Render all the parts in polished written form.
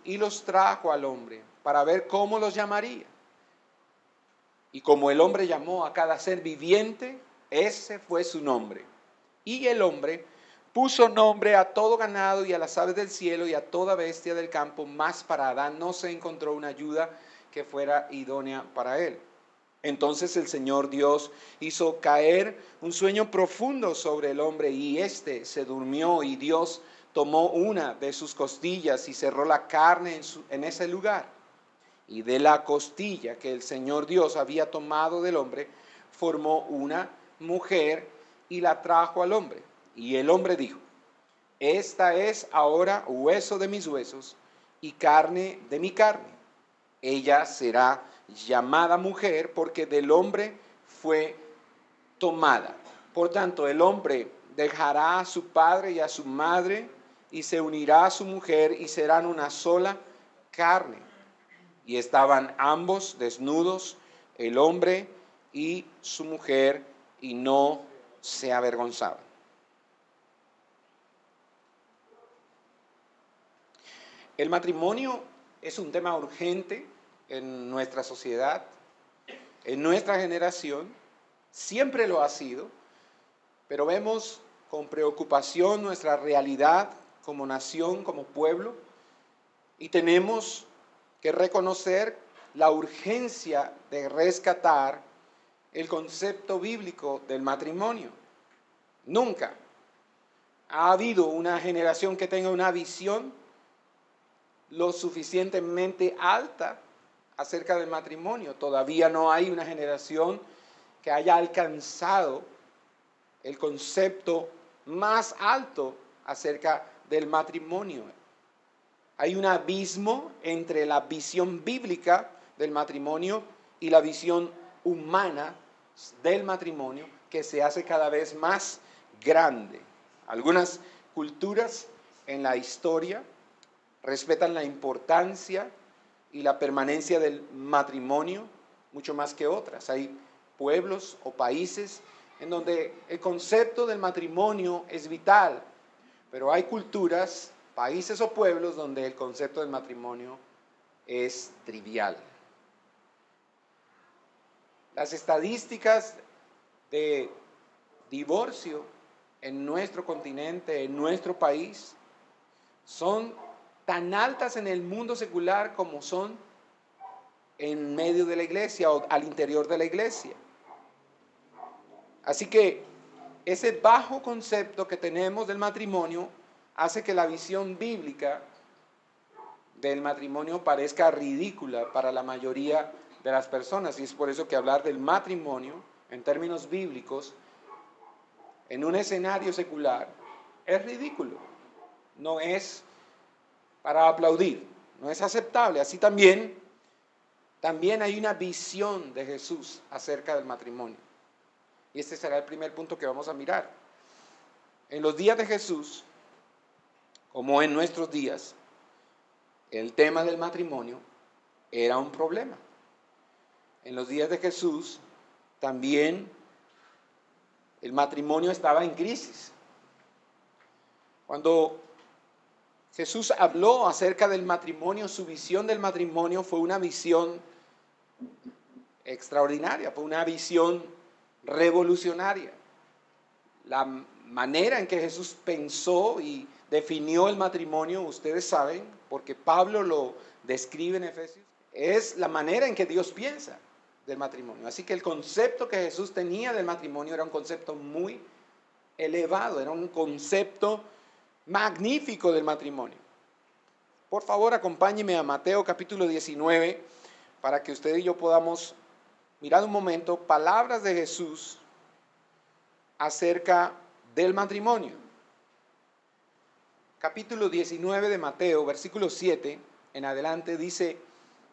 y los trajo al hombre para ver cómo los llamaría. Y como el hombre llamó a cada ser viviente, ese fue su nombre. Y el hombre puso nombre a todo ganado y a las aves del cielo y a toda bestia del campo, mas para Adán no se encontró una ayuda que fuera idónea para él. Entonces el Señor Dios hizo caer un sueño profundo sobre el hombre y éste se durmió, y Dios tomó una de sus costillas y cerró la carne en ese lugar. Y de la costilla que el Señor Dios había tomado del hombre, formó una mujer y la trajo al hombre. Y el hombre dijo: esta es ahora hueso de mis huesos y carne de mi carne. Ella será llamada mujer porque del hombre fue tomada. Por tanto, el hombre dejará a su padre y a su madre y se unirá a su mujer y serán una sola carne. Y estaban ambos desnudos, el hombre y su mujer, y no se avergonzaban. El matrimonio es un tema urgente en nuestra sociedad, en nuestra generación, siempre lo ha sido, pero vemos con preocupación nuestra realidad como nación, como pueblo, y tenemos que reconocer la urgencia de rescatar el concepto bíblico del matrimonio. Nunca ha habido una generación que tenga una visión lo suficientemente alta acerca del matrimonio. Todavía no hay una generación que haya alcanzado el concepto más alto acerca del matrimonio. Hay un abismo entre la visión bíblica del matrimonio y la visión humana del matrimonio que se hace cada vez más grande. Algunas culturas en la historia respetan la importancia y la permanencia del matrimonio mucho más que otras. Hay pueblos o países en donde el concepto del matrimonio es vital, pero hay culturas, países o pueblos donde el concepto del matrimonio es trivial. Las estadísticas de divorcio en nuestro continente, en nuestro país, son tan altas en el mundo secular como son en medio de la iglesia o al interior de la iglesia. Así que ese bajo concepto que tenemos del matrimonio hace que la visión bíblica del matrimonio parezca ridícula para la mayoría de las personas. Y es por eso que hablar del matrimonio en términos bíblicos en un escenario secular es ridículo. No es para aplaudir, no es aceptable. Así también hay una visión de Jesús acerca del matrimonio. Y este será el primer punto que vamos a mirar. En los días de Jesús, como en nuestros días, el tema del matrimonio era un problema. En los días de Jesús también el matrimonio estaba en crisis. Cuando Jesús habló acerca del matrimonio, su visión del matrimonio fue una visión extraordinaria, fue una visión revolucionaria. La manera en que Jesús pensó y definió el matrimonio, ustedes saben, porque Pablo lo describe en Efesios, es la manera en que Dios piensa del matrimonio. Así que el concepto que Jesús tenía del matrimonio era un concepto muy elevado, era un concepto magnífico del matrimonio. Por favor, acompáñeme a Mateo capítulo 19 para que usted y yo podamos mirar un momento palabras de Jesús acerca del matrimonio. Capítulo 19 de Mateo, versículo 7 en adelante dice: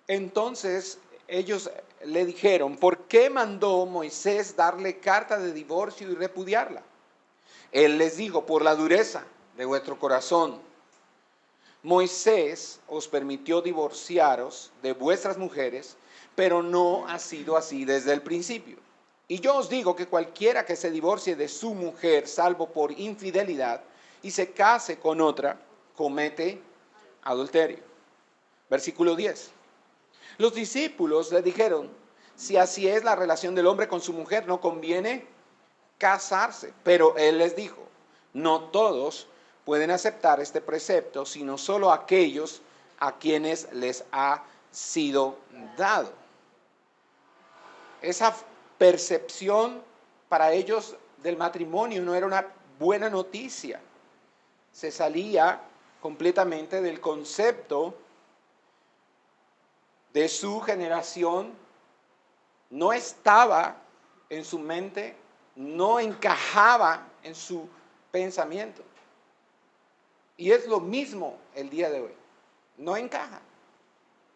entonces ellos le dijeron: ¿por qué mandó Moisés darle carta de divorcio y repudiarla? Él les dijo: por la dureza de vuestro corazón. Moisés os permitió divorciaros de vuestras mujeres, pero no ha sido así desde el principio. Y yo os digo que cualquiera que se divorcie de su mujer, salvo por infidelidad, y se case con otra, comete adulterio. Versículo 10. Los discípulos le dijeron, si así es la relación del hombre con su mujer, no conviene casarse. Pero él les dijo, no todos pueden aceptar este precepto, sino solo aquellos a quienes les ha sido dado. Esa percepción para ellos del matrimonio no era una buena noticia. Se salía completamente del concepto de su generación, no estaba en su mente, no encajaba en su pensamiento. Y es lo mismo el día de hoy, no encaja.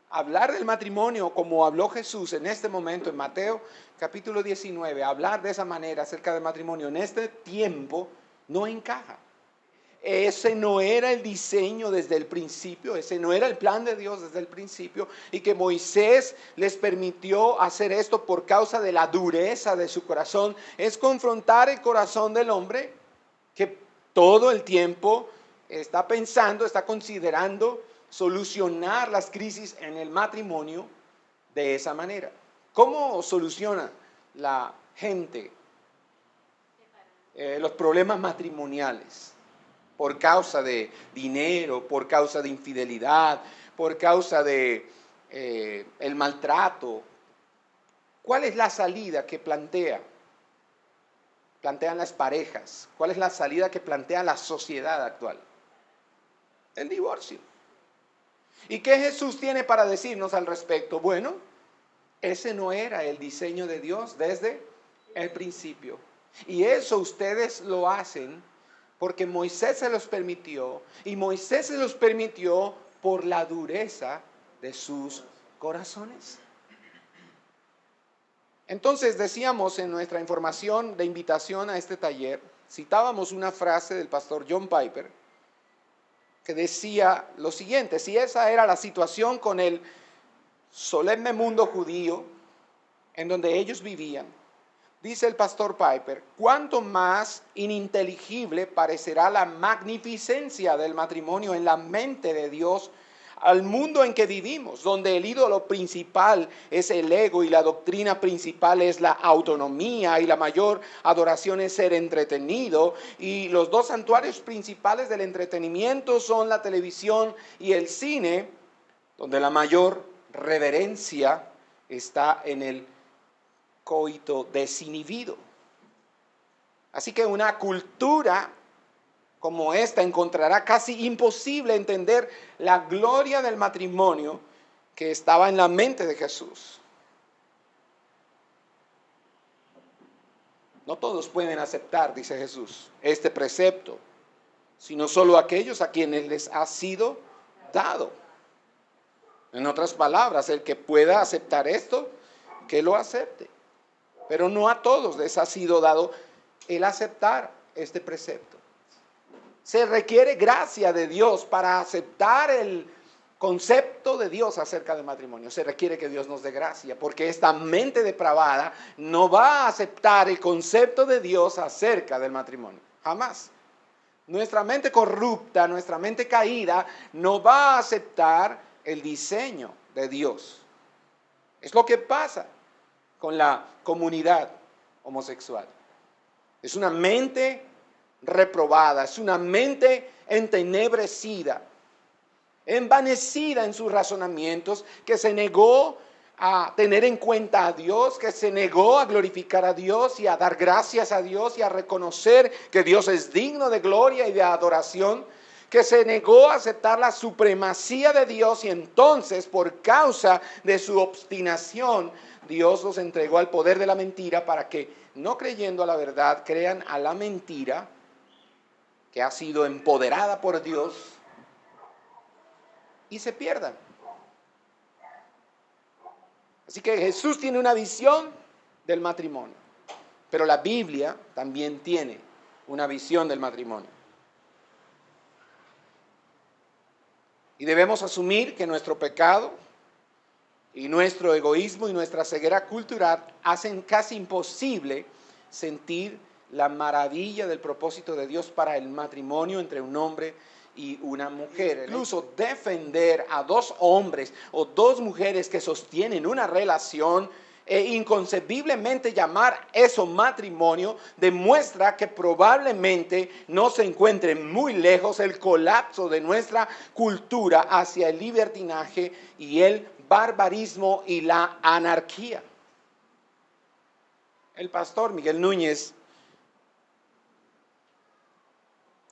Hablar del matrimonio como habló Jesús en este momento en Mateo capítulo 19, hablar de esa manera acerca del matrimonio en este tiempo no encaja. Ese no era el diseño desde el principio, ese no era el plan de Dios desde el principio, y que Moisés les permitió hacer esto por causa de la dureza de su corazón, es confrontar el corazón del hombre que todo el tiempo está pensando, está considerando solucionar las crisis en el matrimonio de esa manera. ¿Cómo soluciona la gente los problemas matrimoniales? Por causa de dinero, por causa de infidelidad, por causa de el maltrato. ¿Cuál es la salida que plantean las parejas? ¿Cuál es la salida que plantea la sociedad actual? El divorcio. ¿Y qué Jesús tiene para decirnos al respecto? Bueno, ese no era el diseño de Dios desde el principio. Y eso ustedes lo hacen porque Moisés se los permitió, y Moisés se los permitió por la dureza de sus corazones. Entonces decíamos en nuestra información de invitación a este taller, citábamos una frase del pastor John Piper que decía lo siguiente: si esa era la situación con el solemne mundo judío en donde ellos vivían, dice el pastor Piper, cuánto más ininteligible parecerá la magnificencia del matrimonio en la mente de Dios al mundo en que vivimos, donde el ídolo principal es el ego y la doctrina principal es la autonomía y la mayor adoración es ser entretenido, y los dos santuarios principales del entretenimiento son la televisión y el cine, donde la mayor reverencia está en el coito desinhibido. Así que una cultura como esta encontrará casi imposible entender la gloria del matrimonio que estaba en la mente de Jesús. No todos pueden aceptar, dice Jesús, este precepto, sino solo aquellos a quienes les ha sido dado. En otras palabras, el que pueda aceptar esto, que lo acepte. Pero no a todos les ha sido dado el aceptar este precepto. Se requiere gracia de Dios para aceptar el concepto de Dios acerca del matrimonio. Se requiere que Dios nos dé gracia, porque esta mente depravada no va a aceptar el concepto de Dios acerca del matrimonio. Jamás. Nuestra mente corrupta, nuestra mente caída, no va a aceptar el diseño de Dios. Es lo que pasa con la comunidad homosexual. Es una mente reprobada, es una mente entenebrecida, envanecida en sus razonamientos, que se negó a tener en cuenta a Dios, que se negó a glorificar a Dios y a dar gracias a Dios y a reconocer que Dios es digno de gloria y de adoración, que se negó a aceptar la supremacía de Dios, y entonces por causa de su obstinación Dios los entregó al poder de la mentira para que, no creyendo a la verdad, crean a la mentira que ha sido empoderada por Dios y se pierdan. Así que Jesús tiene una visión del matrimonio, pero la Biblia también tiene una visión del matrimonio. Y debemos asumir que nuestro pecado y nuestro egoísmo y nuestra ceguera cultural hacen casi imposible sentir la maravilla del propósito de Dios para el matrimonio entre un hombre y una mujer. Incluso defender a dos hombres o dos mujeres que sostienen una relación e inconcebiblemente llamar eso matrimonio demuestra que probablemente no se encuentre muy lejos el colapso de nuestra cultura hacia el libertinaje y el barbarismo y la anarquía. El pastor Miguel Núñez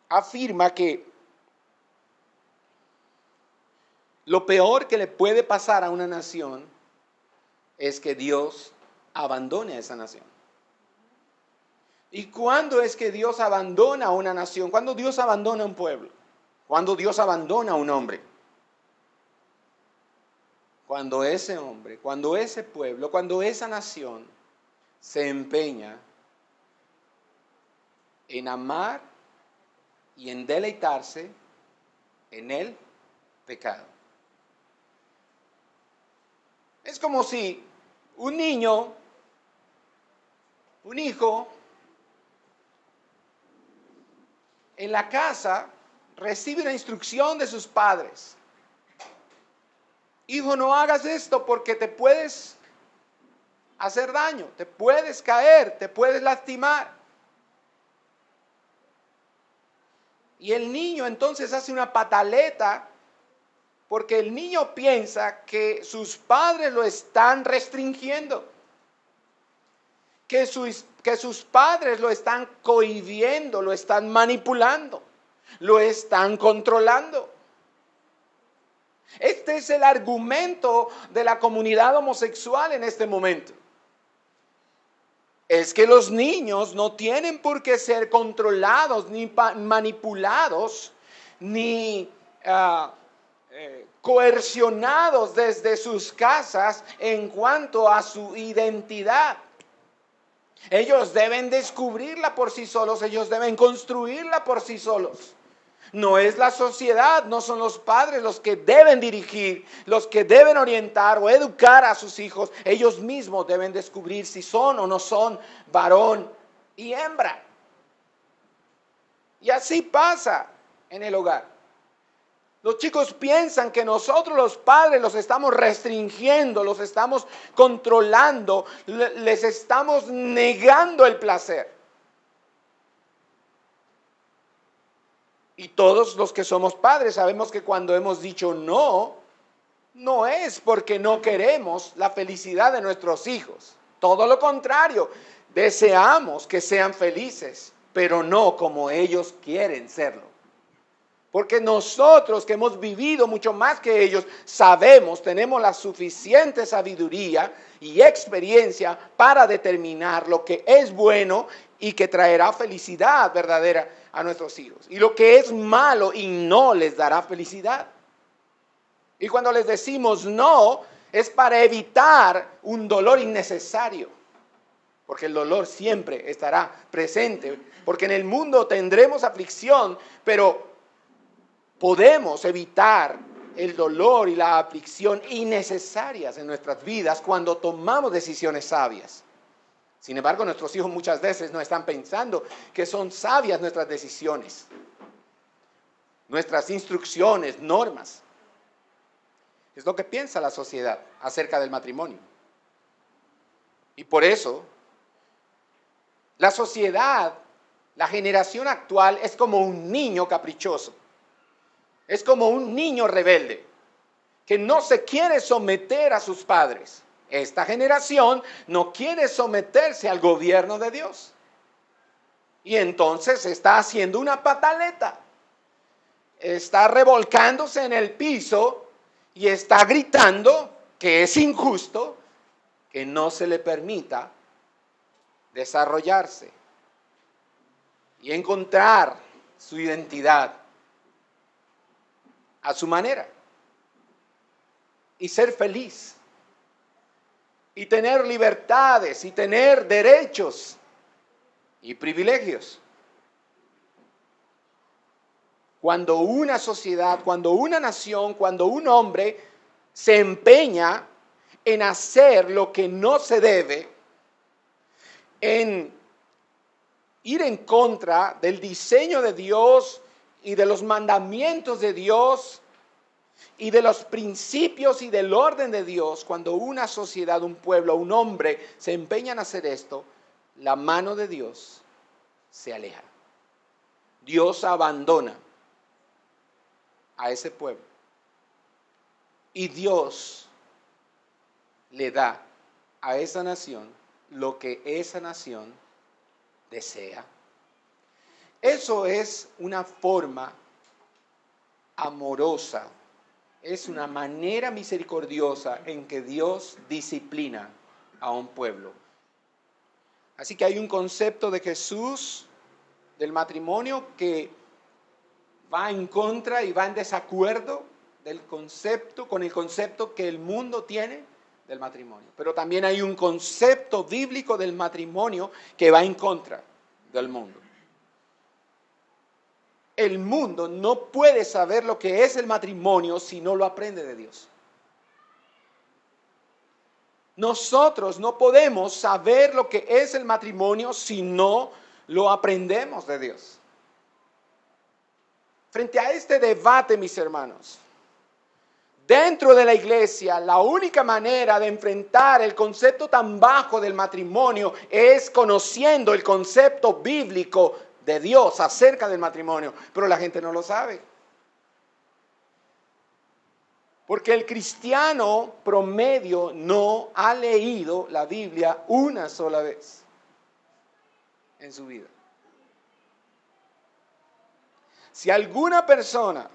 afirma que lo peor que le puede pasar a una nación es que Dios abandone a esa nación. ¿Y cuándo es que Dios abandona a una nación? ¿Cuándo Dios abandona a un pueblo? ¿Cuándo Dios abandona a un hombre? Cuando ese hombre, cuando ese pueblo, cuando esa nación se empeña en amar y en deleitarse en el pecado. Es como si un niño, un hijo, en la casa recibe una instrucción de sus padres. Hijo, no hagas esto porque te puedes hacer daño, te puedes caer, te puedes lastimar. Y el niño entonces hace una pataleta porque el niño piensa que sus padres lo están restringiendo, que sus padres lo están cohibiendo, lo están manipulando, lo están controlando. Este es el argumento de la comunidad homosexual en este momento. Es que los niños no tienen por qué ser controlados, ni manipulados, ni coercionados desde sus casas en cuanto a su identidad. Ellos deben descubrirla por sí solos, ellos deben construirla por sí solos. No es la sociedad, no son los padres los que deben dirigir, los que deben orientar o educar a sus hijos. Ellos mismos deben descubrir si son o no son varón y hembra. Y así pasa en el hogar. Los chicos piensan que nosotros los padres los estamos restringiendo, los estamos controlando, les estamos negando el placer. Y todos los que somos padres sabemos que cuando hemos dicho no, no es porque no queremos la felicidad de nuestros hijos. Todo lo contrario, deseamos que sean felices, pero no como ellos quieren serlo. Porque nosotros que hemos vivido mucho más que ellos, sabemos, tenemos la suficiente sabiduría y experiencia para determinar lo que es bueno y que traerá felicidad verdadera a nuestros hijos. Y lo que es malo y no les dará felicidad. Y cuando les decimos no, es para evitar un dolor innecesario. Porque el dolor siempre estará presente. Porque en el mundo tendremos aflicción, pero podemos evitar el dolor y la aflicción innecesarias en nuestras vidas cuando tomamos decisiones sabias. Sin embargo, nuestros hijos muchas veces no están pensando que son sabias nuestras decisiones, nuestras instrucciones, normas. Es lo que piensa la sociedad acerca del matrimonio. Y por eso, la sociedad, la generación actual es como un niño caprichoso. Es como un niño rebelde que no se quiere someter a sus padres. Esta generación no quiere someterse al gobierno de Dios. Y entonces está haciendo una pataleta. Está revolcándose en el piso y está gritando que es injusto que no se le permita desarrollarse y encontrar su identidad a su manera y ser feliz y tener libertades y tener derechos y privilegios. Cuando una sociedad, cuando una nación, cuando un hombre se empeña en hacer lo que no se debe, en ir en contra del diseño de Dios y de los mandamientos de Dios y de los principios y del orden de Dios, cuando una sociedad, un pueblo, un hombre se empeñan a hacer esto, la mano de Dios se aleja. Dios abandona a ese pueblo y Dios le da a esa nación lo que esa nación desea. Eso es una forma amorosa, es una manera misericordiosa en que Dios disciplina a un pueblo. Así que hay un concepto de Jesús del matrimonio que va en contra y va en desacuerdo con el concepto que el mundo tiene del matrimonio. Pero también hay un concepto bíblico del matrimonio que va en contra del mundo. El mundo no puede saber lo que es el matrimonio si no lo aprende de Dios. Nosotros no podemos saber lo que es el matrimonio si no lo aprendemos de Dios. Frente a este debate, mis hermanos, dentro de la iglesia, la única manera de enfrentar el concepto tan bajo del matrimonio es conociendo el concepto bíblico de Dios acerca del matrimonio, pero la gente no lo sabe. Porque el cristiano promedio no ha leído la Biblia una sola vez en su vida. Si alguna persona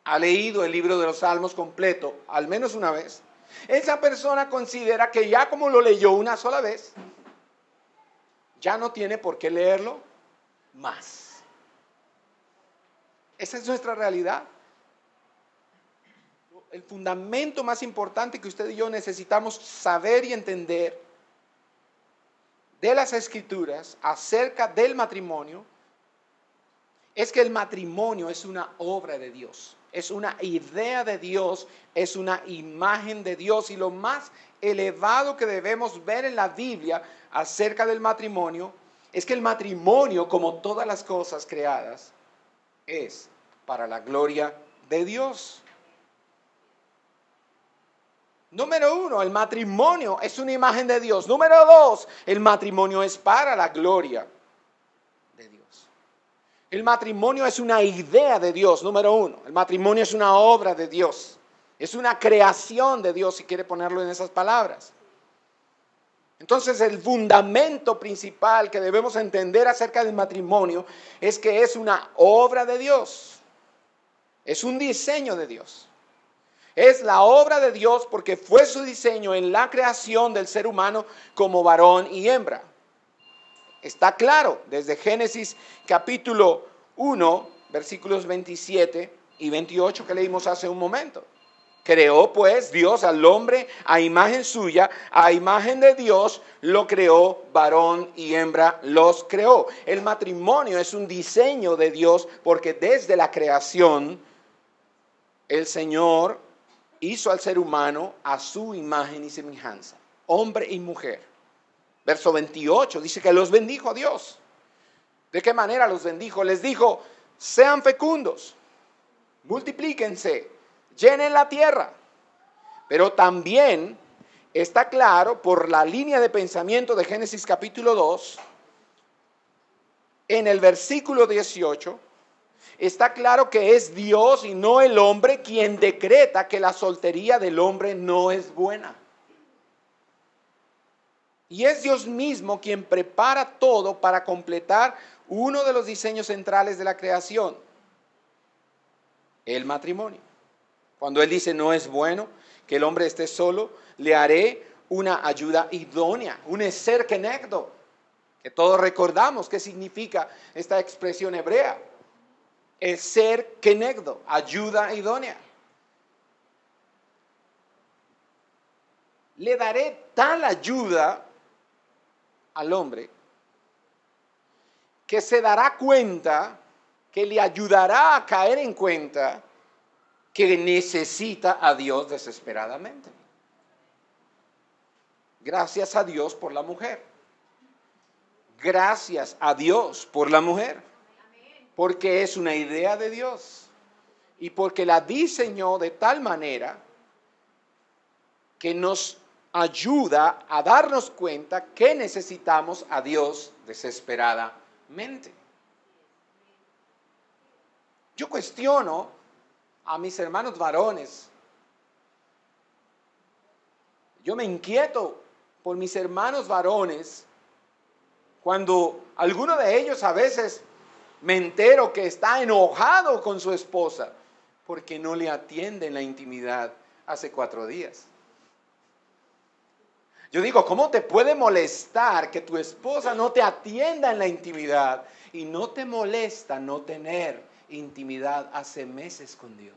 ha leído el libro de los Salmos completo al menos una vez, esa persona considera que ya como lo leyó una sola vez, ya no tiene por qué leerlo más. Esa es nuestra realidad. El fundamento más importante que usted y yo necesitamos saber y entender de las Escrituras acerca del matrimonio es que el matrimonio es una obra de Dios, es una idea de Dios, es una imagen de Dios, y lo más elevado que debemos ver en la Biblia acerca del matrimonio es que el matrimonio, como todas las cosas creadas, es para la gloria de Dios. Número 1, el matrimonio es una imagen de Dios. Número 2, el matrimonio es para la gloria de Dios. El matrimonio es una idea de Dios, número 1. El matrimonio es una obra de Dios. Es una creación de Dios, si quiere ponerlo en esas palabras. Entonces, el fundamento principal que debemos entender acerca del matrimonio es que es una obra de Dios. Es un diseño de Dios. Es la obra de Dios porque fue su diseño en la creación del ser humano como varón y hembra. Está claro desde Génesis capítulo 1, versículos 27 y 28 que leímos hace un momento. Creó pues Dios al hombre a imagen suya, a imagen de Dios lo creó, varón y hembra los creó. El matrimonio es un diseño de Dios porque desde la creación el Señor hizo al ser humano a su imagen y semejanza, hombre y mujer. Verso 28 dice que los bendijo Dios. ¿De qué manera los bendijo? Les dijo, sean fecundos, multiplíquense, llenen la tierra. Pero también está claro por la línea de pensamiento de Génesis capítulo 2, en el versículo 18, está claro que es Dios y no el hombre quien decreta que la soltería del hombre no es buena. Y es Dios mismo quien prepara todo para completar uno de los diseños centrales de la creación, el matrimonio. Cuando Él dice no es bueno que el hombre esté solo, le haré una ayuda idónea, un eser kenegdo, que todos recordamos qué significa esta expresión hebrea. Eser kenegdo, ayuda idónea. Le daré tal ayuda al hombre que se dará cuenta, que le ayudará a caer en cuenta que necesita a Dios desesperadamente. Gracias a Dios por la mujer. Gracias a Dios por la mujer. porque es una idea de Dios y porque la diseñó de tal manera que nos ayuda a darnos cuenta que necesitamos a Dios desesperadamente. Yo cuestiono a mis hermanos varones. Yo me inquieto por mis hermanos varones cuando alguno de ellos a veces me entero que está enojado con su esposa porque no le atiende en la intimidad hace 4 días. Yo digo, ¿cómo te puede molestar que tu esposa no te atienda en la intimidad y no te molesta no tener intimidad hace meses con Dios?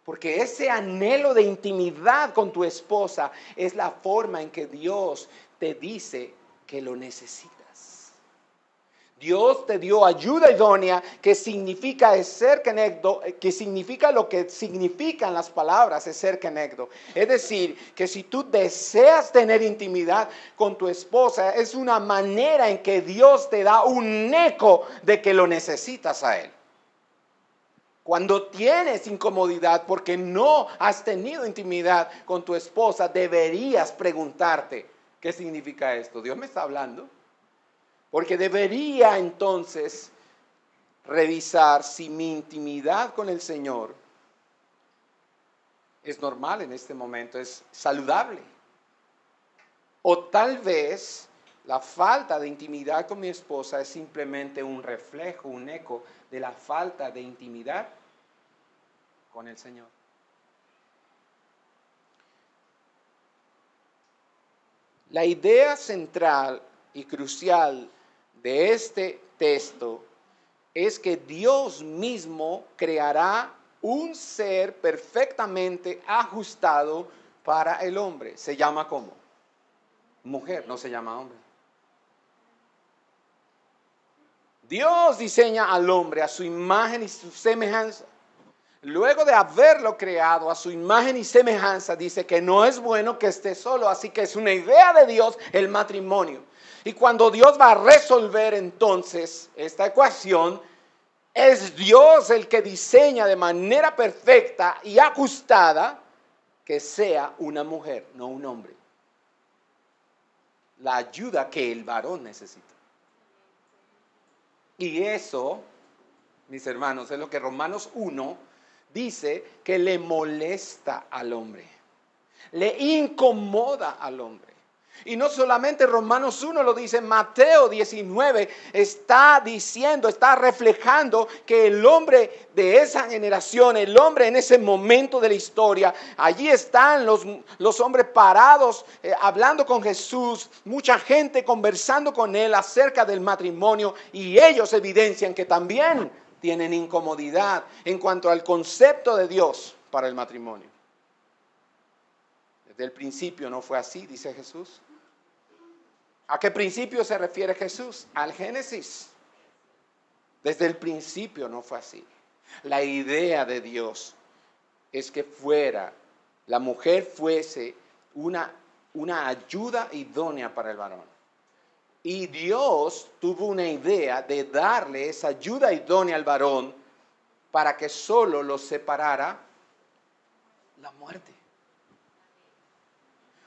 Porque ese anhelo de intimidad con tu esposa es la forma en que Dios te dice que lo necesitas. Dios te dio ayuda idónea, que significa ser conecto, que significa lo que significan las palabras ser conecto. Es decir, que si tú deseas tener intimidad con tu esposa, es una manera en que Dios te da un eco de que lo necesitas a Él. Cuando tienes incomodidad porque no has tenido intimidad con tu esposa, deberías preguntarte, ¿qué significa esto? ¿Dios me está hablando? Porque debería entonces revisar si mi intimidad con el Señor es normal en este momento, es saludable. O tal vez la falta de intimidad con mi esposa es simplemente un reflejo, un eco de la falta de intimidad con el Señor. La idea central y crucial de este texto es que Dios mismo creará un ser perfectamente ajustado para el hombre. ¿Se llama cómo? Mujer, no se llama hombre. Dios diseña al hombre a su imagen y su semejanza. Luego de haberlo creado a su imagen y semejanza, dice que no es bueno que esté solo, así que es una idea de Dios el matrimonio. Y cuando Dios va a resolver entonces esta ecuación, es Dios el que diseña de manera perfecta y ajustada que sea una mujer, no un hombre. La ayuda que el varón necesita. Y eso, mis hermanos, es lo que Romanos 1 dice que le molesta al hombre, le incomoda al hombre. Y no solamente Romanos 1 lo dice, Mateo 19 está diciendo, está reflejando que el hombre de esa generación, el hombre en ese momento de la historia, allí están los hombres parados hablando con Jesús, mucha gente conversando con él acerca del matrimonio y ellos evidencian que también tienen incomodidad en cuanto al concepto de Dios para el matrimonio. Desde el principio no fue así, dice Jesús. ¿A qué principio se refiere Jesús? Al Génesis. Desde el principio no fue así. La idea de Dios es que la mujer fuese una ayuda idónea para el varón. Y Dios tuvo una idea de darle esa ayuda idónea al varón para que solo los separara la muerte.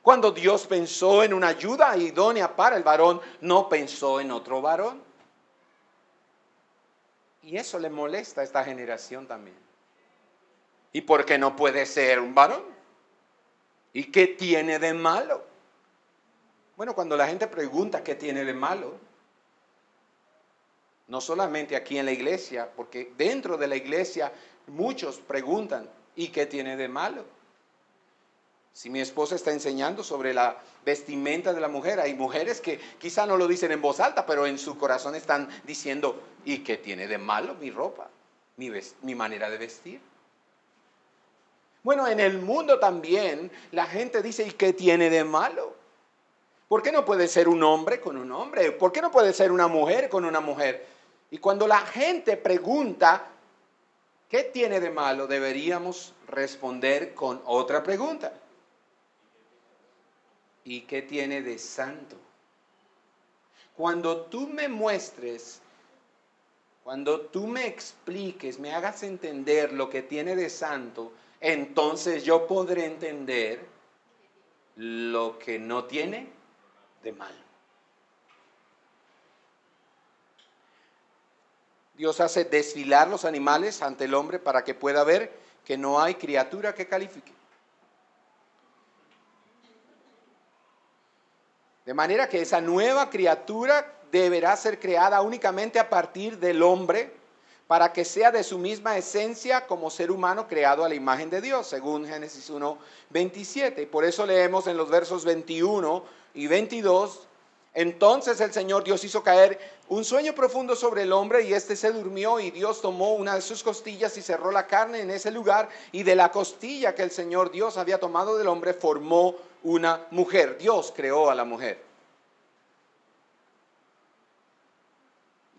Cuando Dios pensó en una ayuda idónea para el varón, no pensó en otro varón. Y eso le molesta a esta generación también. ¿Y por qué no puede ser un varón? ¿Y qué tiene de malo? Bueno, cuando la gente pregunta qué tiene de malo, no solamente aquí en la iglesia, porque dentro de la iglesia muchos preguntan, ¿y qué tiene de malo? Si mi esposa está enseñando sobre la vestimenta de la mujer, hay mujeres que quizá no lo dicen en voz alta, pero en su corazón están diciendo, ¿y qué tiene de malo mi ropa, mi manera de vestir? Bueno, en el mundo también la gente dice, ¿y qué tiene de malo? ¿Por qué no puede ser un hombre con un hombre? ¿Por qué no puede ser una mujer con una mujer? Y cuando la gente pregunta, ¿qué tiene de malo? Deberíamos responder con otra pregunta. ¿Y qué tiene de santo? Cuando Cuando tú me expliques, me hagas entender lo que tiene de santo, entonces yo podré entender lo que no tiene de malo. Dios hace desfilar los animales ante el hombre para que pueda ver que no hay criatura que califique. De manera que esa nueva criatura deberá ser creada únicamente a partir del hombre para que sea de su misma esencia como ser humano creado a la imagen de Dios, según Génesis 1:27. Y por eso leemos en los versos 21 y 22, entonces el Señor Dios hizo caer un sueño profundo sobre el hombre y éste se durmió y Dios tomó una de sus costillas y cerró la carne en ese lugar y de la costilla que el Señor Dios había tomado del hombre formó una mujer. Dios creó a la mujer.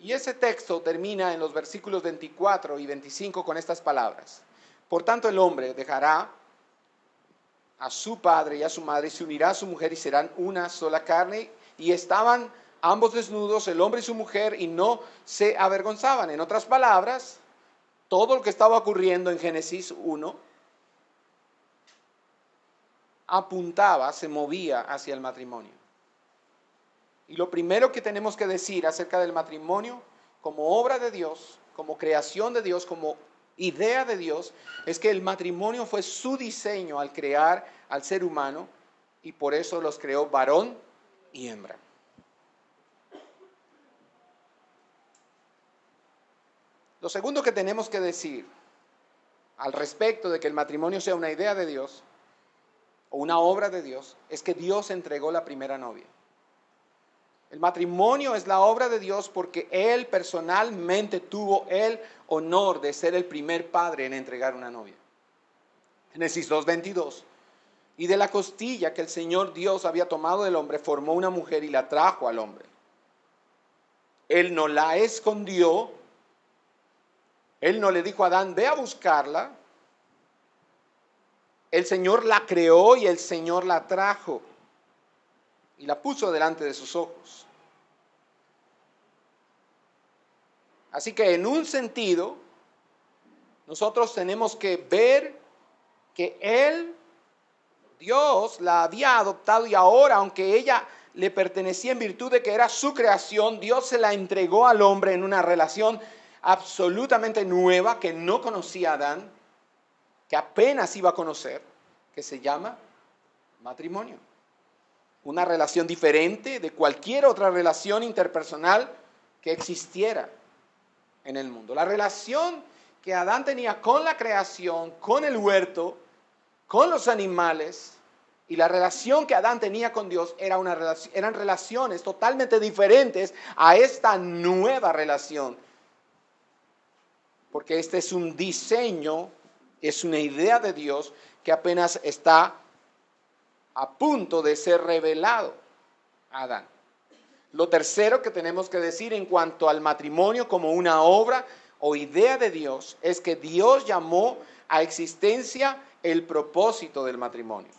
Y ese texto termina en los versículos 24 y 25 con estas palabras. Por tanto el hombre dejará a su padre y a su madre y se unirá a su mujer y serán una sola carne. Y estaban ambos desnudos, el hombre y su mujer, y no se avergonzaban. En otras palabras, todo lo que estaba ocurriendo en Génesis 1 apuntaba, se movía hacia el matrimonio. Y lo primero que tenemos que decir acerca del matrimonio como obra de Dios, como creación de Dios, como idea de Dios, es que el matrimonio fue su diseño al crear al ser humano y por eso los creó varón y hembra. Lo segundo que tenemos que decir al respecto de que el matrimonio sea una idea de Dios o una obra de Dios es que Dios entregó la primera novia. El matrimonio es la obra de Dios porque Él personalmente tuvo el honor de ser el primer padre en entregar una novia. Génesis 2:22. Y de la costilla que el Señor Dios había tomado del hombre, formó una mujer y la trajo al hombre. Él no la escondió. Él no le dijo a Adán, ve a buscarla. El Señor la creó y el Señor la trajo y la puso delante de sus ojos. Así que en un sentido, nosotros tenemos que ver que Él, Dios, la había adoptado y ahora, aunque ella le pertenecía en virtud de que era su creación, Dios se la entregó al hombre en una relación absolutamente nueva que no conocía Adán, que apenas iba a conocer, que se llama matrimonio. Una relación diferente de cualquier otra relación interpersonal que existiera en el mundo. La relación que Adán tenía con la creación, con el huerto, con los animales, y la relación que Adán tenía con Dios eran relaciones totalmente diferentes a esta nueva relación. Porque este es un diseño, es una idea de Dios que apenas está a punto de ser revelado a Adán. Lo tercero que tenemos que decir en cuanto al matrimonio como una obra o idea de Dios es que Dios llamó a existencia el propósito del matrimonio.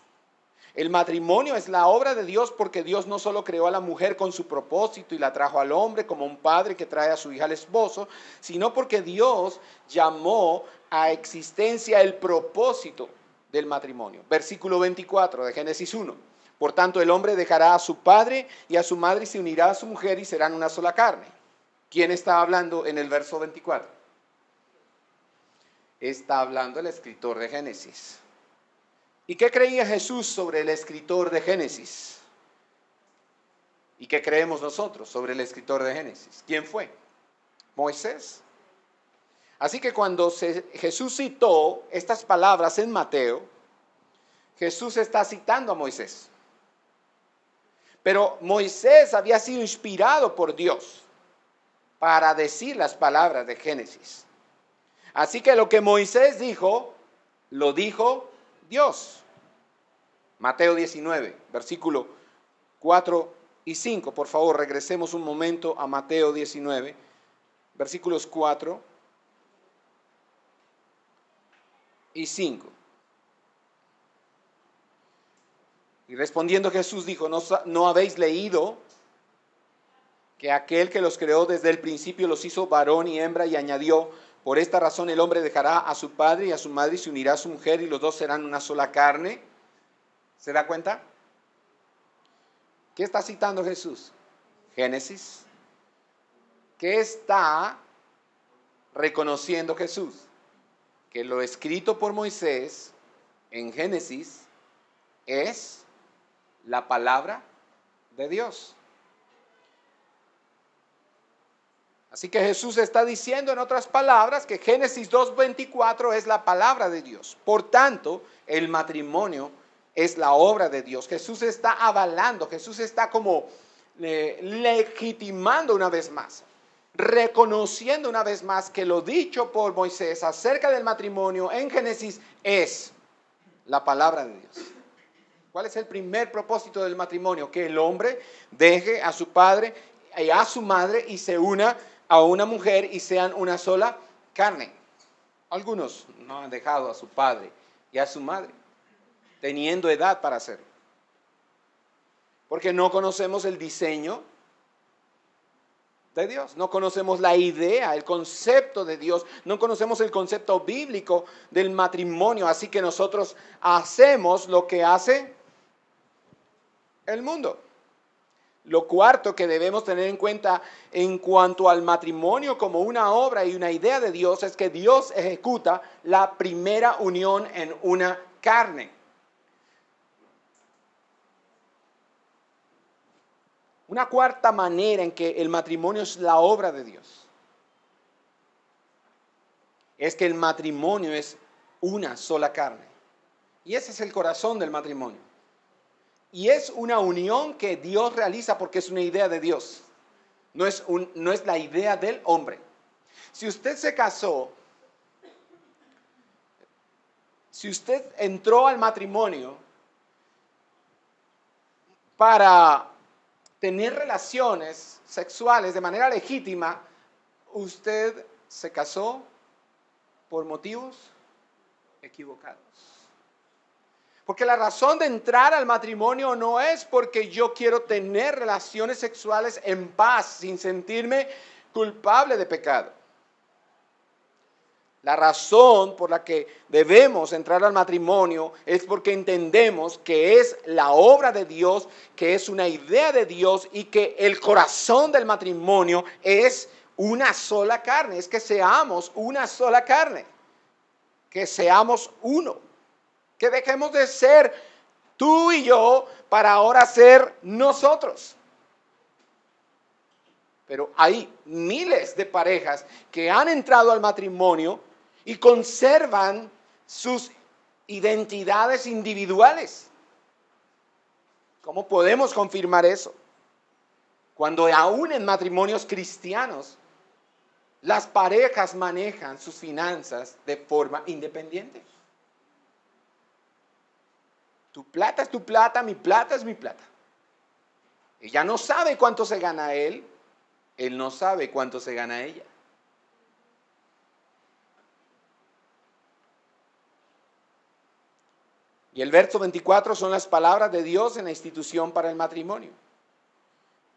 El matrimonio es la obra de Dios porque Dios no solo creó a la mujer con su propósito y la trajo al hombre como un padre que trae a su hija al esposo, sino porque Dios llamó a existencia el propósito del matrimonio. Versículo 24 de Génesis 1. Por tanto, el hombre dejará a su padre y a su madre y se unirá a su mujer y serán una sola carne. ¿Quién está hablando en el verso 24? Está hablando el escritor de Génesis. ¿Y qué creía Jesús sobre el escritor de Génesis? ¿Y qué creemos nosotros sobre el escritor de Génesis? ¿Quién fue? Moisés. Así que cuando Jesús citó estas palabras en Mateo, Jesús está citando a Moisés. Pero Moisés había sido inspirado por Dios para decir las palabras de Génesis. Así que lo que Moisés dijo, lo dijo Dios. Mateo 19, versículo 4 y 5. Por favor, regresemos un momento a Mateo 19, versículos 4 y 5. Y respondiendo Jesús dijo, ¿no habéis leído que aquel que los creó desde el principio los hizo varón y hembra y añadió, por esta razón el hombre dejará a su padre y a su madre y se unirá a su mujer y los dos serán una sola carne. ¿Se da cuenta? ¿Qué está citando Jesús? Génesis. ¿Qué está reconociendo Jesús? Que lo escrito por Moisés en Génesis es la palabra de Dios. Así que Jesús está diciendo en otras palabras que Génesis 2:24 es la palabra de Dios. Por tanto, el matrimonio es la obra de Dios. Jesús está avalando, Jesús está como legitimando una vez más, reconociendo una vez más que lo dicho por Moisés acerca del matrimonio en Génesis es la palabra de Dios. ¿Cuál es el primer propósito del matrimonio? Que el hombre deje a su padre y a su madre y se una a una mujer y sean una sola carne. Algunos no han dejado a su padre y a su madre, teniendo edad para hacerlo, porque no conocemos el diseño de Dios, no conocemos la idea, el concepto de Dios, no conocemos el concepto bíblico del matrimonio, así que nosotros hacemos lo que hace el mundo. Lo cuarto que debemos tener en cuenta en cuanto al matrimonio como una obra y una idea de Dios es que Dios ejecuta la primera unión en una carne. Una cuarta manera en que el matrimonio es la obra de Dios es que el matrimonio es una sola carne. Y ese es el corazón del matrimonio. Y es una unión que Dios realiza porque es una idea de Dios. No es la idea del hombre. Si usted se casó, si usted entró al matrimonio para tener relaciones sexuales de manera legítima, usted se casó por motivos equivocados. Porque la razón de entrar al matrimonio no es porque yo quiero tener relaciones sexuales en paz, sin sentirme culpable de pecado. La razón por la que debemos entrar al matrimonio es porque entendemos que es la obra de Dios, que es una idea de Dios y que el corazón del matrimonio es una sola carne, es que seamos una sola carne, que seamos uno. Que dejemos de ser tú y yo para ahora ser nosotros. Pero hay miles de parejas que han entrado al matrimonio y conservan sus identidades individuales. ¿Cómo podemos confirmar eso? Cuando aún en matrimonios cristianos, las parejas manejan sus finanzas de forma independiente. Tu plata es tu plata, mi plata es mi plata. Ella no sabe cuánto se gana él no sabe cuánto se gana ella. Y el verso 24 son las palabras de Dios en la institución para el matrimonio.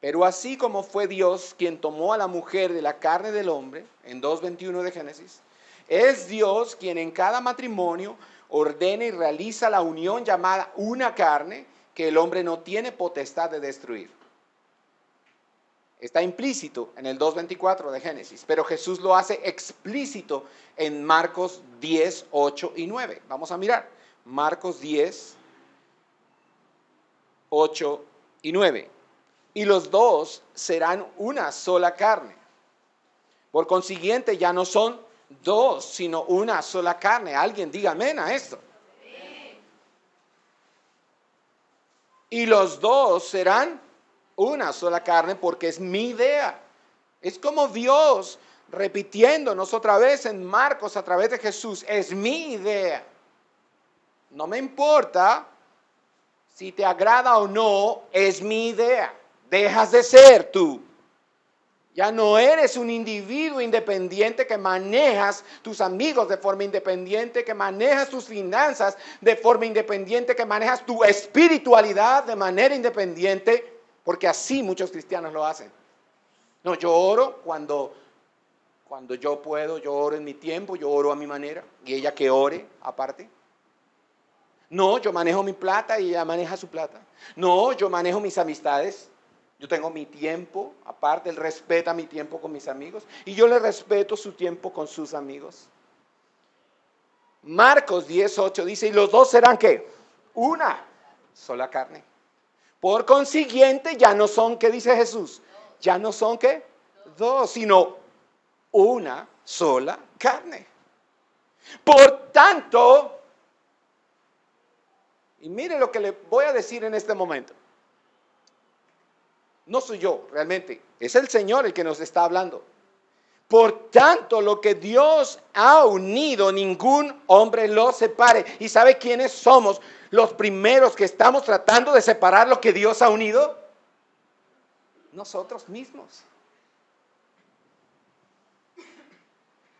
Pero así como fue Dios quien tomó a la mujer de la carne del hombre, en 2:21 de Génesis, es Dios quien en cada matrimonio ordena y realiza la unión llamada una carne que el hombre no tiene potestad de destruir. Está implícito en el 2:24 de Génesis, pero Jesús lo hace explícito en Marcos 10, 8 y 9. Vamos a mirar. Marcos 10, 8 y 9. Y los dos serán una sola carne. Por consiguiente, ya no son dos, sino una sola carne. Alguien diga amén a esto. Y los dos serán una sola carne porque es mi idea. Es como Dios repitiéndonos otra vez en Marcos a través de Jesús. Es mi idea. No me importa si te agrada o no, es mi idea. Dejas de ser tú. Ya no eres un individuo independiente que manejas tus amigos de forma independiente, que manejas tus finanzas de forma independiente, que manejas tu espiritualidad de manera independiente, porque así muchos cristianos lo hacen. No, yo oro cuando yo puedo, yo oro en mi tiempo, yo oro a mi manera, y ella que ore aparte. No, yo manejo mi plata y ella maneja su plata. No, yo manejo mis amistades. Yo tengo mi tiempo, aparte, él respeta mi tiempo con mis amigos y yo le respeto su tiempo con sus amigos. Marcos 10:8 dice, y los dos serán ¿qué? Una sola carne. Por consiguiente, ya no son, ¿qué dice Jesús? Ya no son ¿qué? Dos, sino una sola carne. Por tanto, y mire lo que le voy a decir en este momento. No soy yo, realmente. Es el Señor el que nos está hablando. Por tanto, lo que Dios ha unido, ningún hombre lo separe. ¿Y sabe quiénes somos los primeros que estamos tratando de separar lo que Dios ha unido? Nosotros mismos.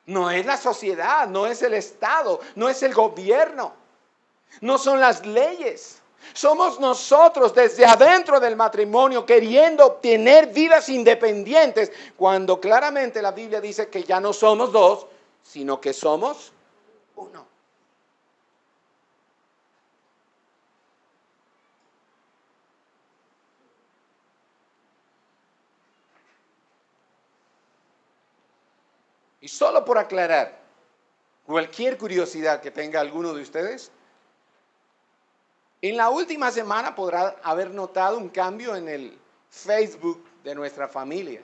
No es la sociedad, no es el Estado, no es el gobierno, no son las leyes. Somos nosotros desde adentro del matrimonio queriendo obtener vidas independientes, cuando claramente la Biblia dice que ya no somos dos, sino que somos uno. Y solo por aclarar cualquier curiosidad que tenga alguno de ustedes, en la última semana podrá haber notado un cambio en el Facebook de nuestra familia.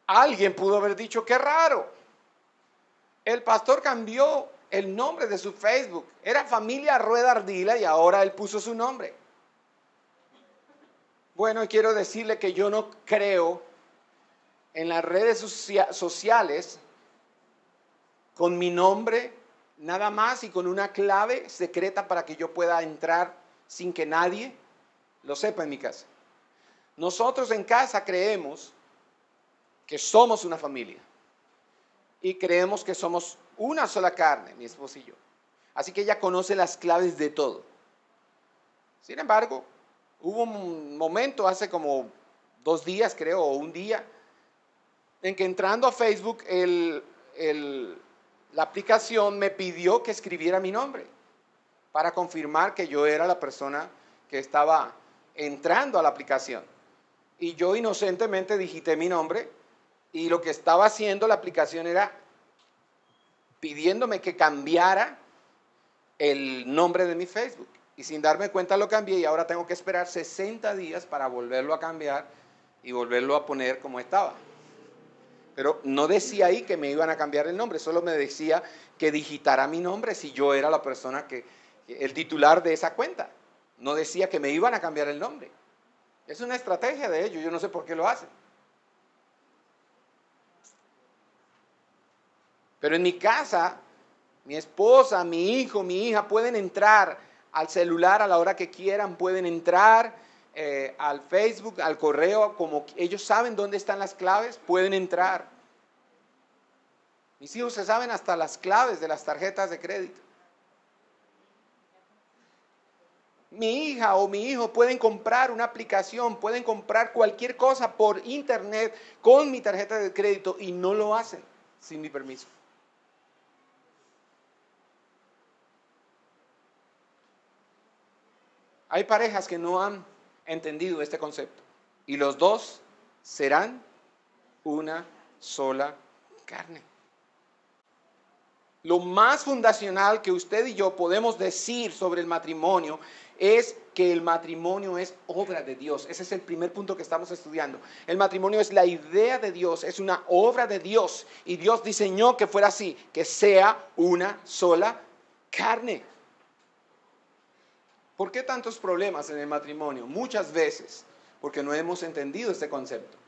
Alguien pudo haber dicho, qué raro. El pastor cambió el nombre de su Facebook. Era Familia Rueda Ardila y ahora él puso su nombre. Bueno, y quiero decirle que yo no creo en las redes sociales con mi nombre nada más y con una clave secreta para que yo pueda entrar sin que nadie lo sepa en mi casa. Nosotros en casa creemos que somos una familia y creemos que somos una sola carne, mi esposa y yo. Así que ella conoce las claves de todo. Sin embargo, hubo un momento hace como 2 días, creo, o un día, en que entrando a Facebook, la aplicación me pidió que escribiera mi nombre para confirmar que yo era la persona que estaba entrando a la aplicación. Y yo inocentemente digité mi nombre y lo que estaba haciendo la aplicación era pidiéndome que cambiara el nombre de mi Facebook. Y sin darme cuenta lo cambié y ahora tengo que esperar 60 días para volverlo a cambiar y volverlo a poner como estaba. Pero no decía ahí que me iban a cambiar el nombre, solo me decía que digitara mi nombre si yo era la persona el titular de esa cuenta. No decía que me iban a cambiar el nombre. Es una estrategia de ellos, yo no sé por qué lo hacen. Pero en mi casa, mi esposa, mi hijo, mi hija pueden entrar al celular a la hora que quieran, pueden entrar al Facebook, al correo, como ellos saben dónde están las claves, pueden entrar. Mis hijos se saben hasta las claves de las tarjetas de crédito. Mi hija o mi hijo pueden comprar una aplicación, pueden comprar cualquier cosa por internet con mi tarjeta de crédito y no lo hacen sin mi permiso. Hay parejas que no han entendido este concepto y los dos serán una sola carne. Lo más fundacional que usted y yo podemos decir sobre el matrimonio es que el matrimonio es obra de Dios. Ese es el primer punto que estamos estudiando. El matrimonio es la idea de Dios, es una obra de Dios y Dios diseñó que fuera así, que sea una sola carne. ¿Por qué tantos problemas en el matrimonio? Muchas veces porque no hemos entendido este concepto.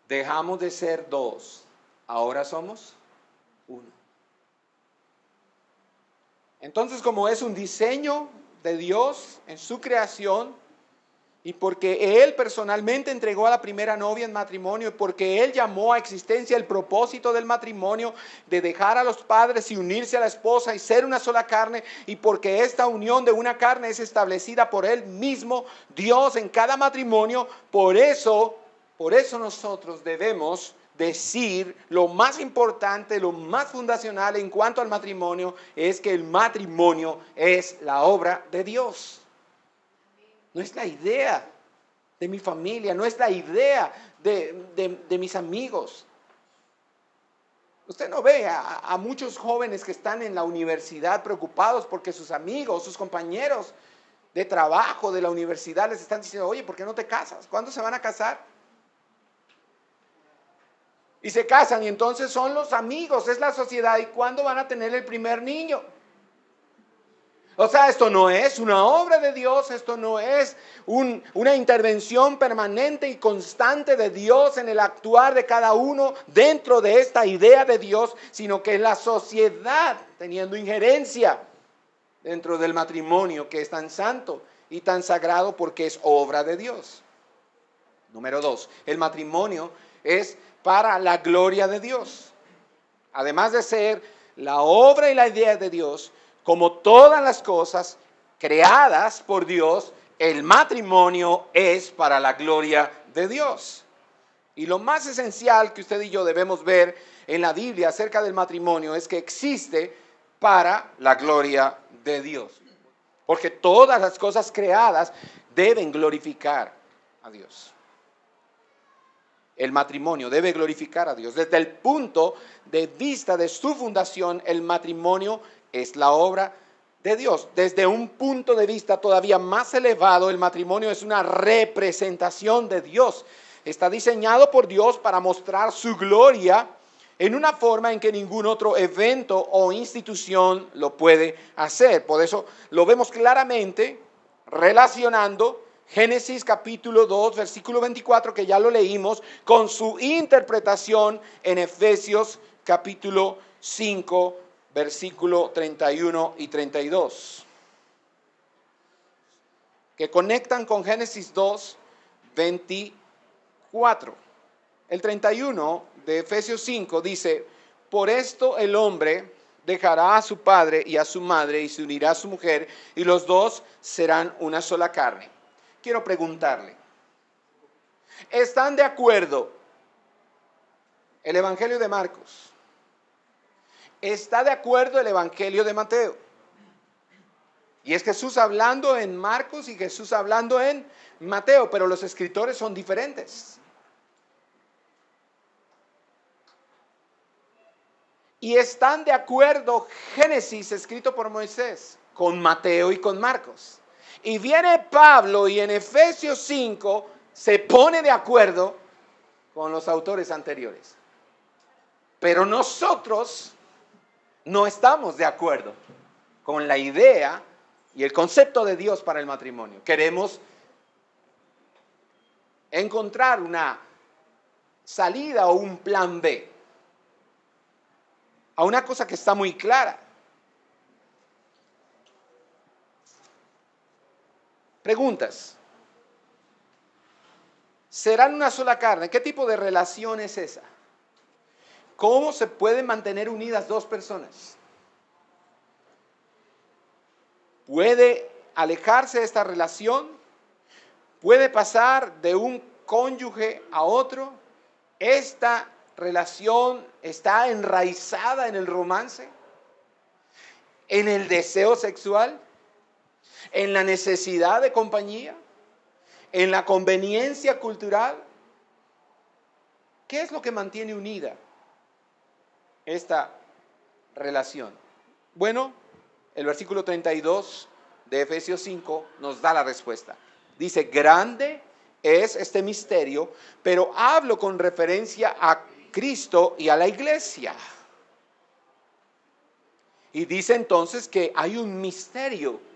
Dejamos de ser dos, ahora somos uno. Entonces, como es un diseño de Dios en su creación, y porque Él personalmente entregó a la primera novia en matrimonio, y porque Él llamó a existencia el propósito del matrimonio, de dejar a los padres y unirse a la esposa y ser una sola carne, y porque esta unión de una carne es establecida por Él mismo, Dios en cada matrimonio, por eso Por eso nosotros debemos decir lo más importante, lo más fundacional en cuanto al matrimonio, es que el matrimonio es la obra de Dios. No es la idea de mi familia, no es la idea de mis amigos. Usted no ve a muchos jóvenes que están en la universidad preocupados porque sus amigos, sus compañeros de trabajo de la universidad les están diciendo, oye, ¿por qué no te casas? ¿Cuándo se van a casar? Y se casan y entonces son los amigos, es la sociedad. ¿Y cuándo van a tener el primer niño? O sea, esto no es una obra de Dios, esto no es una intervención permanente y constante de Dios en el actuar de cada uno dentro de esta idea de Dios, sino que es la sociedad teniendo injerencia dentro del matrimonio que es tan santo y tan sagrado porque es obra de Dios. Número 2, el matrimonio es para la gloria de Dios. Además de ser la obra y la idea de Dios, como todas las cosas creadas por Dios, el matrimonio es para la gloria de Dios. Y lo más esencial que usted y yo debemos ver en la Biblia acerca del matrimonio es que existe para la gloria de Dios. Porque todas las cosas creadas deben glorificar a Dios. El matrimonio debe glorificar a Dios. Desde el punto de vista de su fundación, el matrimonio es la obra de Dios. Desde un punto de vista todavía más elevado, el matrimonio es una representación de Dios. Está diseñado por Dios para mostrar su gloria en una forma en que ningún otro evento o institución lo puede hacer. Por eso lo vemos claramente relacionando Génesis capítulo 2, versículo 24, que ya lo leímos, con su interpretación en Efesios capítulo 5, versículo 31 y 32. Que conectan con Génesis 2, 24. El 31 de Efesios 5 dice, por esto el hombre dejará a su padre y a su madre y se unirá a su mujer y los dos serán una sola carne. Quiero preguntarle, ¿están de acuerdo el Evangelio de Marcos? ¿Está de acuerdo el Evangelio de Mateo? Y es Jesús hablando en Marcos y Jesús hablando en Mateo, pero los escritores son diferentes. Y están de acuerdo Génesis, escrito por Moisés, con Mateo y con Marcos. Y viene Pablo y en Efesios 5 se pone de acuerdo con los autores anteriores. Pero nosotros no estamos de acuerdo con la idea y el concepto de Dios para el matrimonio. Queremos encontrar una salida o un plan B a una cosa que está muy clara. Preguntas. ¿Serán una sola carne? ¿Qué tipo de relación es esa? ¿Cómo se pueden mantener unidas dos personas? ¿Puede alejarse esta relación? ¿Puede pasar de un cónyuge a otro? ¿Esta relación está enraizada en el romance? ¿En el deseo sexual? ¿En la necesidad de compañía? ¿En la conveniencia cultural? ¿Qué es lo que mantiene unida esta relación? Bueno, el versículo 32 de Efesios 5 nos da la respuesta. Dice, grande es este misterio, pero hablo con referencia a Cristo y a la iglesia. Y dice entonces que hay un misterio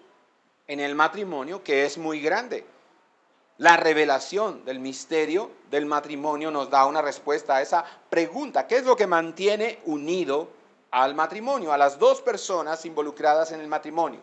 en el matrimonio que es muy grande. La revelación del misterio del matrimonio nos da una respuesta a esa pregunta. ¿Qué es lo que mantiene unido al matrimonio, a las dos personas involucradas en el matrimonio?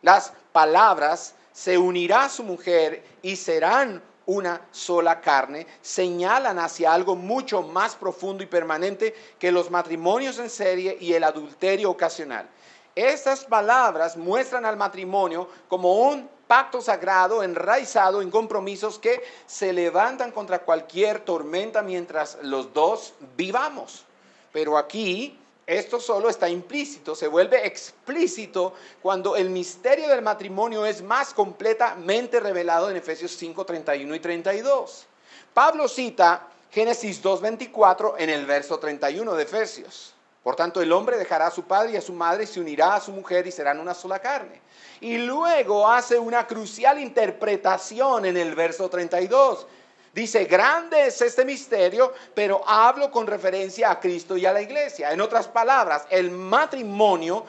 Las palabras, se unirá a su mujer y serán una sola carne, señalan hacia algo mucho más profundo y permanente que los matrimonios en serie y el adulterio ocasional. Estas palabras muestran al matrimonio como un pacto sagrado enraizado en compromisos que se levantan contra cualquier tormenta mientras los dos vivamos. Pero aquí esto solo está implícito, se vuelve explícito cuando el misterio del matrimonio es más completamente revelado en Efesios 5, 31 y 32. Pablo cita Génesis 2:24 en el verso 31 de Efesios. Por tanto, el hombre dejará a su padre y a su madre y se unirá a su mujer y serán una sola carne. Y luego hace una crucial interpretación en el verso 32. Dice, grande es este misterio, pero hablo con referencia a Cristo y a la iglesia. En otras palabras, el matrimonio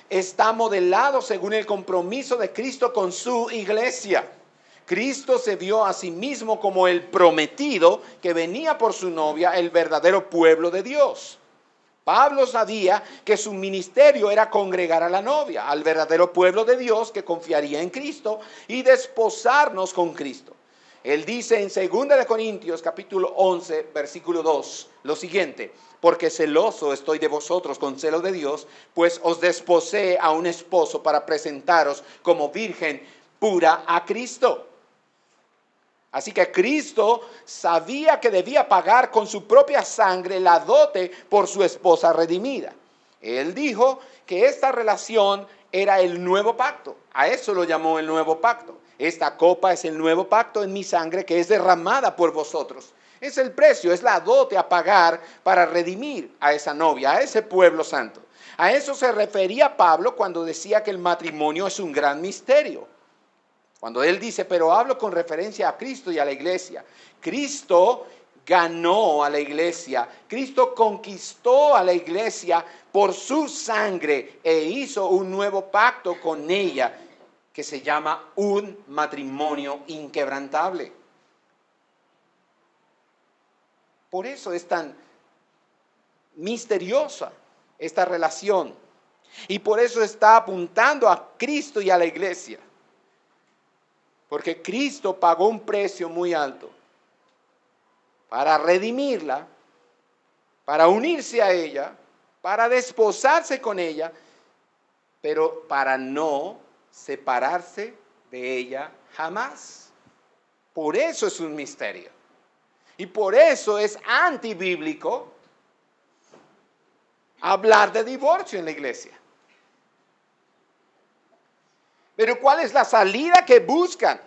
está modelado según el compromiso de Cristo con su iglesia. Cristo se vio a sí mismo como el prometido que venía por su novia, el verdadero pueblo de Dios. Pablo sabía que su ministerio era congregar a la novia, al verdadero pueblo de Dios que confiaría en Cristo y desposarnos con Cristo. Él dice en 2 Corintios capítulo 11, versículo 2, lo siguiente: porque celoso estoy de vosotros con celo de Dios, pues os desposé a un esposo para presentaros como virgen pura a Cristo. Así que Cristo sabía que debía pagar con su propia sangre la dote por su esposa redimida. Él dijo que esta relación era el nuevo pacto. A eso lo llamó el nuevo pacto. Esta copa es el nuevo pacto en mi sangre que es derramada por vosotros. Es el precio, es la dote a pagar para redimir a esa novia, a ese pueblo santo. A eso se refería Pablo cuando decía que el matrimonio es un gran misterio. Cuando él dice, pero hablo con referencia a Cristo y a la iglesia. Cristo ganó a la iglesia. Cristo conquistó a la iglesia por su sangre e hizo un nuevo pacto con ella que se llama un matrimonio inquebrantable. Por eso es tan misteriosa esta relación. Y por eso está apuntando a Cristo y a la iglesia. Porque Cristo pagó un precio muy alto para redimirla, para unirse a ella, para desposarse con ella, pero para no separarse de ella jamás. Por eso es un misterio. Y por eso es antibíblico hablar de divorcio en la iglesia. Pero ¿cuál es la salida que buscan?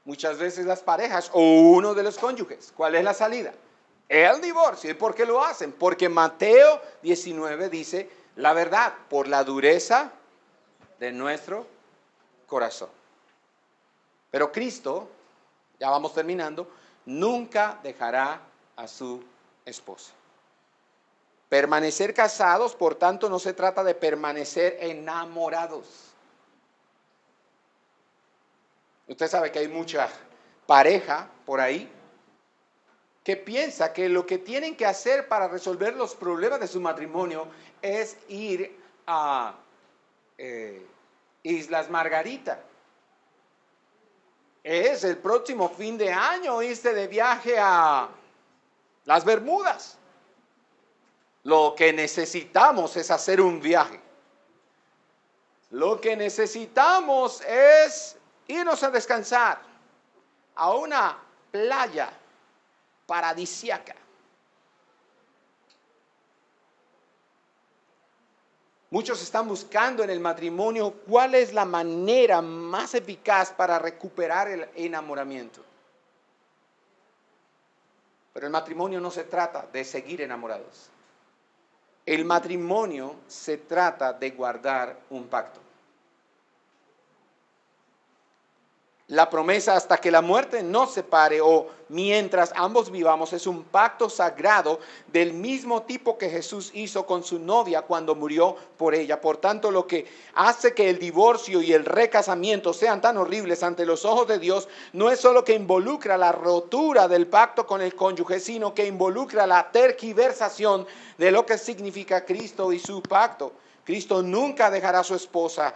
Muchas veces las parejas o uno de los cónyuges. ¿Cuál es la salida? El divorcio. ¿Y por qué lo hacen? Porque Mateo 19 dice la verdad, por la dureza de nuestro corazón. Pero Cristo, ya vamos terminando, nunca dejará a su esposa. Permanecer casados, por tanto, no se trata de permanecer enamorados. Usted sabe que hay mucha pareja por ahí que piensa que lo que tienen que hacer para resolver los problemas de su matrimonio es ir a Islas Margarita. Es el próximo fin de año irse de viaje a las Bermudas. Lo que necesitamos es hacer un viaje. Lo que necesitamos es irnos a descansar a una playa paradisíaca. Muchos están buscando en el matrimonio cuál es la manera más eficaz para recuperar el enamoramiento. Pero el matrimonio no se trata de seguir enamorados. El matrimonio se trata de guardar un pacto. La promesa hasta que la muerte nos separe o mientras ambos vivamos es un pacto sagrado del mismo tipo que Jesús hizo con su novia cuando murió por ella. Por tanto, lo que hace que el divorcio y el recasamiento sean tan horribles ante los ojos de Dios no es solo que involucra la rotura del pacto con el cónyuge, sino que involucra la tergiversación de lo que significa Cristo y su pacto. Cristo nunca dejará a su esposa.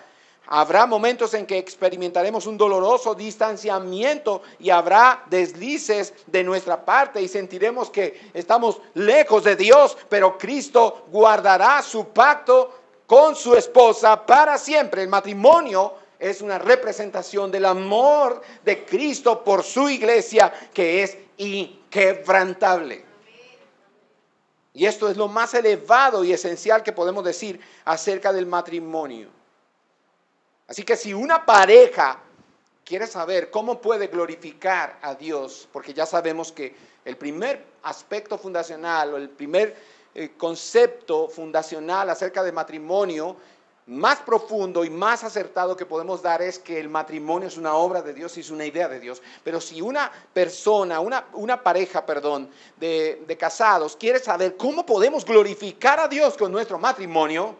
Habrá momentos en que experimentaremos un doloroso distanciamiento y habrá deslices de nuestra parte y sentiremos que estamos lejos de Dios, pero Cristo guardará su pacto con su esposa para siempre. El matrimonio es una representación del amor de Cristo por su iglesia, que es inquebrantable. Y esto es lo más elevado y esencial que podemos decir acerca del matrimonio. Así que si una pareja quiere saber cómo puede glorificar a Dios, porque ya sabemos que el primer aspecto fundacional o el primer concepto fundacional acerca del matrimonio más profundo y más acertado que podemos dar es que el matrimonio es una obra de Dios y es una idea de Dios. Pero si una persona, una pareja, de casados quiere saber cómo podemos glorificar a Dios con nuestro matrimonio,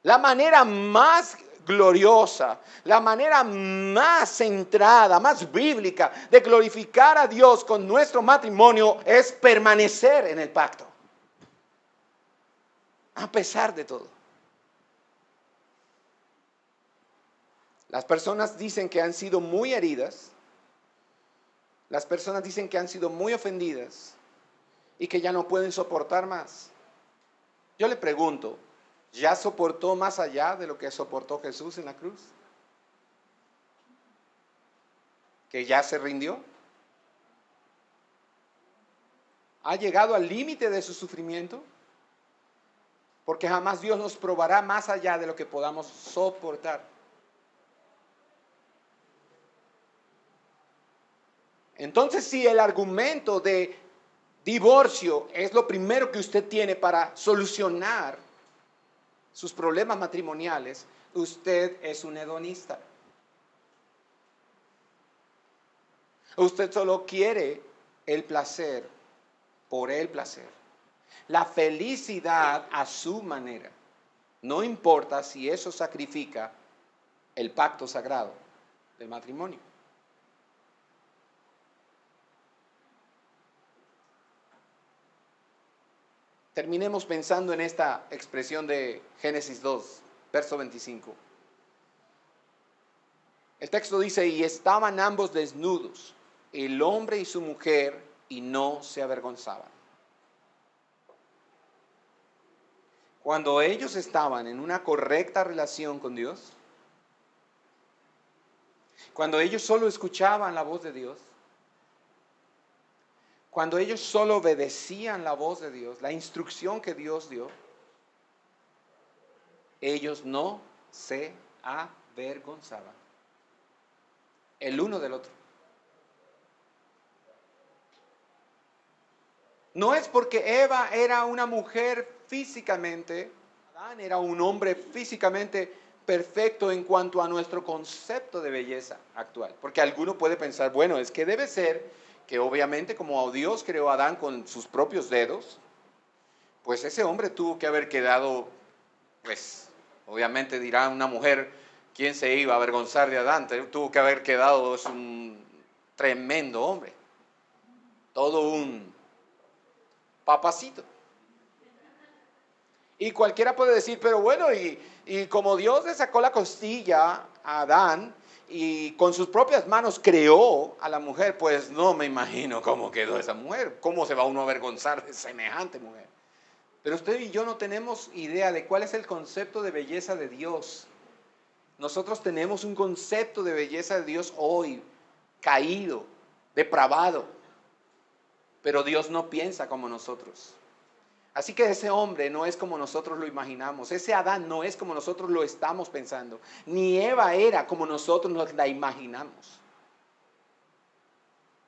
la manera más gloriosa, la manera más centrada, más bíblica de glorificar a Dios con nuestro matrimonio es permanecer en el pacto, a pesar de todo. Las personas dicen que han sido muy heridas, las personas dicen que han sido muy ofendidas y que ya no pueden soportar más. Yo le pregunto, ¿ya soportó más allá de lo que soportó Jesús en la cruz? ¿Que ya se rindió? ¿Ha llegado al límite de su sufrimiento? Porque jamás Dios nos probará más allá de lo que podamos soportar. Entonces, si el argumento de divorcio es lo primero que usted tiene para solucionar sus problemas matrimoniales, usted es un hedonista. Usted solo quiere el placer por el placer. La felicidad a su manera. No importa si eso sacrifica el pacto sagrado del matrimonio. Terminemos pensando en esta expresión de Génesis 2, verso 25. El texto dice, y estaban ambos desnudos, el hombre y su mujer, y no se avergonzaban. Cuando ellos estaban en una correcta relación con Dios, cuando ellos solo escuchaban la voz de Dios, cuando ellos solo obedecían la voz de Dios, la instrucción que Dios dio, ellos no se avergonzaban el uno del otro. No es porque Eva era una mujer físicamente, Adán era un hombre físicamente perfecto en cuanto a nuestro concepto de belleza actual. Porque alguno puede pensar, bueno, es que debe ser que obviamente como Dios creó a Adán con sus propios dedos, pues ese hombre tuvo que haber quedado, pues obviamente dirá una mujer, ¿quién se iba a avergonzar de Adán? Tuvo que haber quedado, es un tremendo hombre, todo un papacito. Y cualquiera puede decir, pero bueno, y como Dios le sacó la costilla a Adán, y con sus propias manos creó a la mujer, pues no me imagino cómo quedó esa mujer. ¿Cómo se va uno a avergonzar de semejante mujer? Pero usted y yo no tenemos idea de cuál es el concepto de belleza de Dios. Nosotros tenemos un concepto de belleza de Dios hoy, caído, depravado. Pero Dios no piensa como nosotros. Así que ese hombre no es como nosotros lo imaginamos. Ese Adán no es como nosotros lo estamos pensando. Ni Eva era como nosotros nos la imaginamos.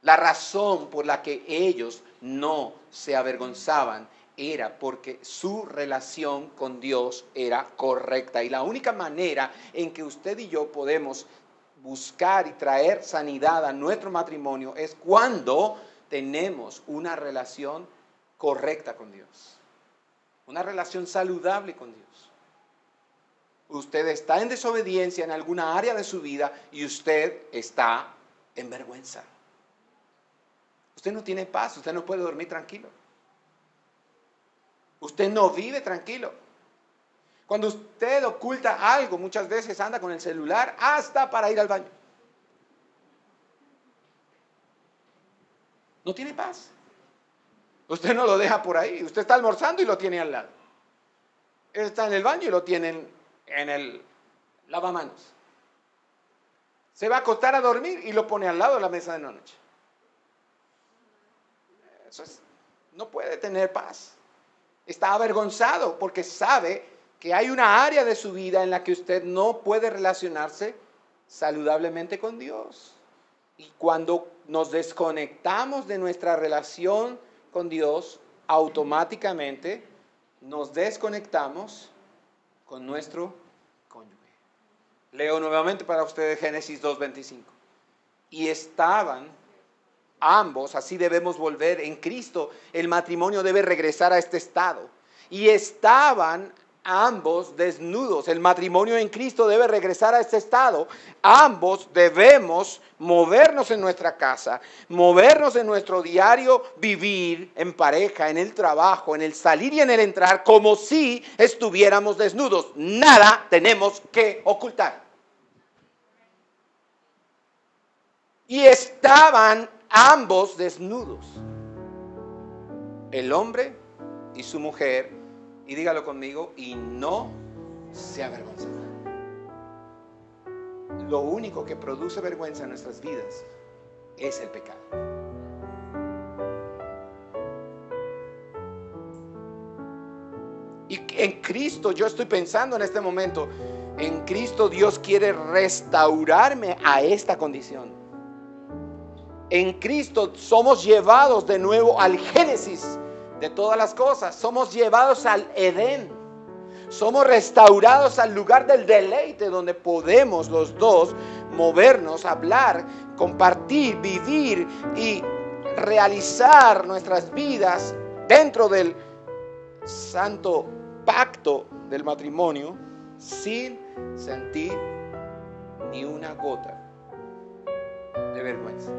La razón por la que ellos no se avergonzaban era porque su relación con Dios era correcta. Y la única manera en que usted y yo podemos buscar y traer sanidad a nuestro matrimonio es cuando tenemos una relación correcta con Dios. Una relación saludable con Dios. Usted está en desobediencia en alguna área de su vida y usted está en vergüenza. Usted no tiene paz, usted no puede dormir tranquilo. Usted no vive tranquilo. Cuando usted oculta algo, muchas veces anda con el celular hasta para ir al baño. No tiene paz. Usted no lo deja por ahí. Usted está almorzando y lo tiene al lado. Está en el baño y lo tienen en el lavamanos. Se va a acostar a dormir y lo pone al lado de la mesa de la noche. No puede tener paz. Está avergonzado porque sabe que hay una área de su vida en la que usted no puede relacionarse saludablemente con Dios. Y cuando nos desconectamos de nuestra relación con Dios, automáticamente nos desconectamos con nuestro cónyuge. Leo nuevamente para ustedes Génesis 2:25. Y estaban ambos, así debemos volver en Cristo, el matrimonio debe regresar a este estado. Y estaban ambos desnudos, el matrimonio en Cristo debe regresar a este estado. Ambos debemos movernos en nuestra casa, movernos en nuestro diario vivir en pareja, en el trabajo, en el salir y en el entrar, como si estuviéramos desnudos. Nada tenemos que ocultar. Y estaban ambos desnudos, el hombre y su mujer, y dígalo conmigo, y no se avergonzarán. Lo único que produce vergüenza en nuestras vidas es el pecado. Y en Cristo, yo estoy pensando en este momento, en Cristo Dios quiere restaurarme a esta condición. En Cristo somos llevados de nuevo al Génesis de todas las cosas. Somos llevados al Edén. Somos restaurados al lugar del deleite donde podemos los dos movernos, hablar, compartir, vivir y realizar nuestras vidas dentro del santo pacto del matrimonio sin sentir ni una gota de vergüenza.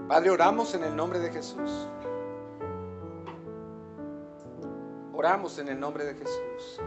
Padre, oramos en el nombre de Jesús. Oramos en el nombre de Jesús.